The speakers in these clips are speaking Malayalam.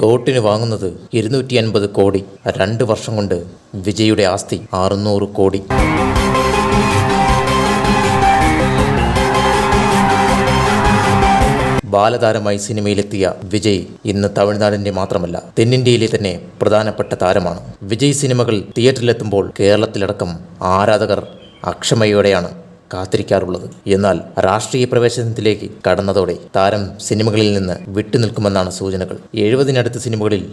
ഗോട്ടിന് വാങ്ങുന്നത് 250 കോടി. 2 വർഷം കൊണ്ട് വിജയുടെ ആസ്തി 600 കോടി. ബാലതാരമായി സിനിമയിലെത്തിയ വിജയ് ഇന്ന് തമിഴ്നാടിന്റെ മാത്രമല്ല തെന്നിന്ത്യയിലെ തന്നെ പ്രധാനപ്പെട്ട താരമാണ്. വിജയ് സിനിമകൾ തിയേറ്ററിലെത്തുമ്പോൾ കേരളത്തിലടക്കം ആരാധകർ അക്ഷമയോടെയാണ് കാത്തിരിക്കാറുള്ളത്. എന്നാൽ രാഷ്ട്രീയ പ്രവേശനത്തിലേക്ക് കടന്നതോടെ താരം സിനിമകളിൽ നിന്ന് വിട്ടുനിൽക്കുമെന്നാണ് സൂചനകൾ. 70-നടുത്ത് സിനിമകളിൽ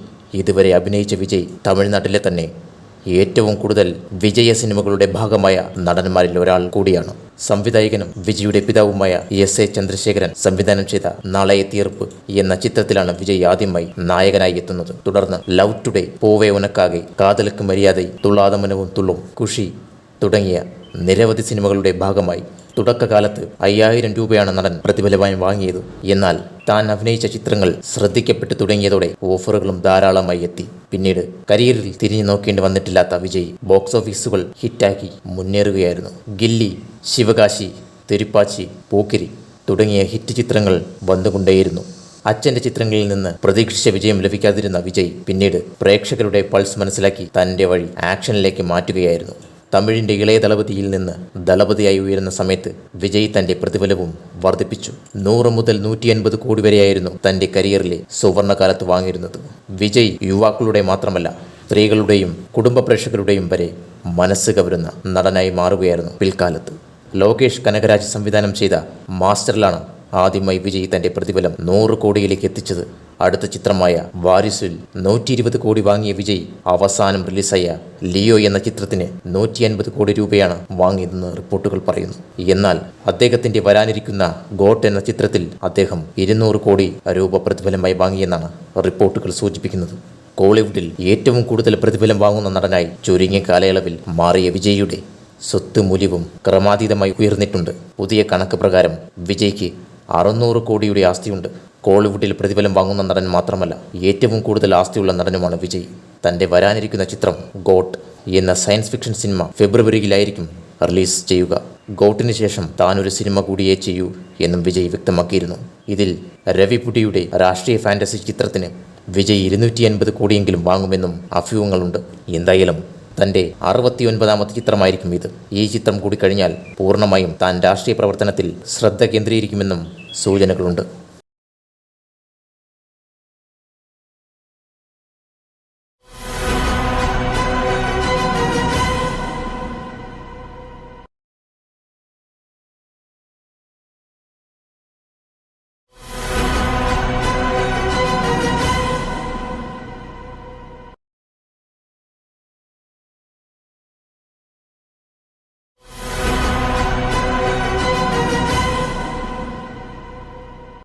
ഇതുവരെ അഭിനയിച്ച വിജയ് തമിഴ്നാട്ടിലെ തന്നെ ഏറ്റവും കൂടുതൽ വിജയ സിനിമകളുടെ ഭാഗമായ നടന്മാരിൽ ഒരാൾ കൂടിയാണ്. സംവിധായകനും വിജയുടെ പിതാവുമായ എസ് ചന്ദ്രശേഖരൻ സംവിധാനം ചെയ്ത നാളെ തീർപ്പ് എന്ന ചിത്രത്തിലാണ് വിജയ് ആദ്യമായി നായകനായി എത്തുന്നത്. തുടർന്ന് ലവ് ടുഡേ, പൂവേ ഉനക്കാകെ, കാതലുക്ക് മര്യാദ, തുള്ളാതമനവും തുള്ളും, ഖുഷി തുടങ്ങിയ നിരവധി സിനിമകളുടെ ഭാഗമായി തുടക്കകാലത്ത് 5000 രൂപയാണ് നടൻ പ്രതിഫലമായി വാങ്ങിയത്. എന്നാൽ താൻ അഭിനയിച്ച ചിത്രങ്ങൾ ശ്രദ്ധിക്കപ്പെട്ടു തുടങ്ങിയതോടെ ഓഫറുകളും ധാരാളമായി എത്തി. പിന്നീട് കരിയറിൽ തിരിഞ്ഞു നോക്കേണ്ടി വന്നിട്ടില്ലാത്ത വിജയ് ബോക്സ് ഓഫീസുകൾ ഹിറ്റാക്കി മുന്നേറുകയായിരുന്നു. ഗില്ലി, ശിവകാശി, തിരുപ്പാച്ചി, പോക്കിരി തുടങ്ങിയ ഹിറ്റ് ചിത്രങ്ങൾ വന്നുകൊണ്ടേയിരുന്നു. അച്ഛൻ്റെ ചിത്രങ്ങളിൽ നിന്ന് പ്രതീക്ഷിച്ച വിജയം ലഭിക്കാതിരുന്ന വിജയ് പിന്നീട് പ്രേക്ഷകരുടെ പൾസ് മനസ്സിലാക്കി തൻ്റെ വഴി ആക്ഷനിലേക്ക് മാറ്റുകയായിരുന്നു. തമിഴിൻ്റെ ഇളയ ദളപതിയിൽ നിന്ന് ദളപതിയായി ഉയരുന്ന സമയത്ത് വിജയ് തൻ്റെ പ്രതിഫലവും വർദ്ധിപ്പിച്ചു. 100 മുതൽ 150 കോടി വരെയായിരുന്നു തൻ്റെ കരിയറിലെ സുവർണകാലത്ത് വാങ്ങിയിരുന്നത്. വിജയ് യുവാക്കളുടെ മാത്രമല്ല സ്ത്രീകളുടെയും കുടുംബ പ്രേക്ഷകരുടെയും വരെ മനസ്സ് കവരുന്ന നടനായി മാറുകയായിരുന്നു പിൽക്കാലത്ത്. ലോകേഷ് കനകരാജ് സംവിധാനം ചെയ്ത മാസ്റ്ററിലാണ് ആദ്യമായി വിജയ് തൻ്റെ പ്രതിഫലം 100 കോടിയിലേക്ക് എത്തിച്ചത്. അടുത്ത ചിത്രമായ വാരിസിൽ 120 കോടി വാങ്ങിയ വിജയ് അവസാനം റിലീസായ ലിയോ എന്ന ചിത്രത്തിന് 150 കോടി രൂപയാണ് വാങ്ങിയതെന്ന് റിപ്പോർട്ടുകൾ പറയുന്നു. എന്നാൽ അദ്ദേഹത്തിൻ്റെ വരാനിരിക്കുന്ന ഗോട്ട് എന്ന ചിത്രത്തിൽ അദ്ദേഹം 200 കോടി രൂപ പ്രതിഫലമായി വാങ്ങിയെന്നാണ് റിപ്പോർട്ടുകൾ സൂചിപ്പിക്കുന്നത്. കോളിവുഡിൽ ഏറ്റവും കൂടുതൽ പ്രതിഫലം വാങ്ങുന്ന നടനായി ചുരുങ്ങിയ കാലയളവിൽ മാറിയ വിജയുടെ സ്വത്ത് മൂല്യവും ക്രമാതീതമായി ഉയർന്നിട്ടുണ്ട്. പുതിയ കണക്ക് പ്രകാരം വിജയ്ക്ക് 600 കോടിയുടെ ആസ്തിയുണ്ട്. കോളിവുഡിൽ പ്രതിഫലം വാങ്ങുന്ന നടൻ മാത്രമല്ല, ഏറ്റവും കൂടുതൽ ആസ്തിയുള്ള നടനുമാണ് വിജയ്. തൻ്റെ വരാനിരിക്കുന്ന ചിത്രം ഗോട്ട് എന്ന സയൻസ് ഫിക്ഷൻ സിനിമ ഫെബ്രുവരിയിലായിരിക്കും റിലീസ് ചെയ്യുക. ഗോട്ടിന് ശേഷം താനൊരു സിനിമ കൂടിയേ ചെയ്യൂ എന്നും വിജയ് വ്യക്തമാക്കിയിരുന്നു. ഇതിൽ രവിപുടിയുടെ രാഷ്ട്രീയ ഫാന്റസി ചിത്രത്തിന് വിജയ് 250 കോടിയെങ്കിലും വാങ്ങുമെന്നും അഭ്യൂഹങ്ങളുണ്ട്. എന്തായാലും തൻ്റെ 69ാമത്തെ ചിത്രമായിരിക്കും ഇത്. ഈ ചിത്രം കൂടി കഴിഞ്ഞാൽ പൂർണ്ണമായും താൻ രാഷ്ട്രീയ പ്രവർത്തനത്തിൽ ശ്രദ്ധ കേന്ദ്രീകരിക്കുമെന്നും സൂചനകളുണ്ട്.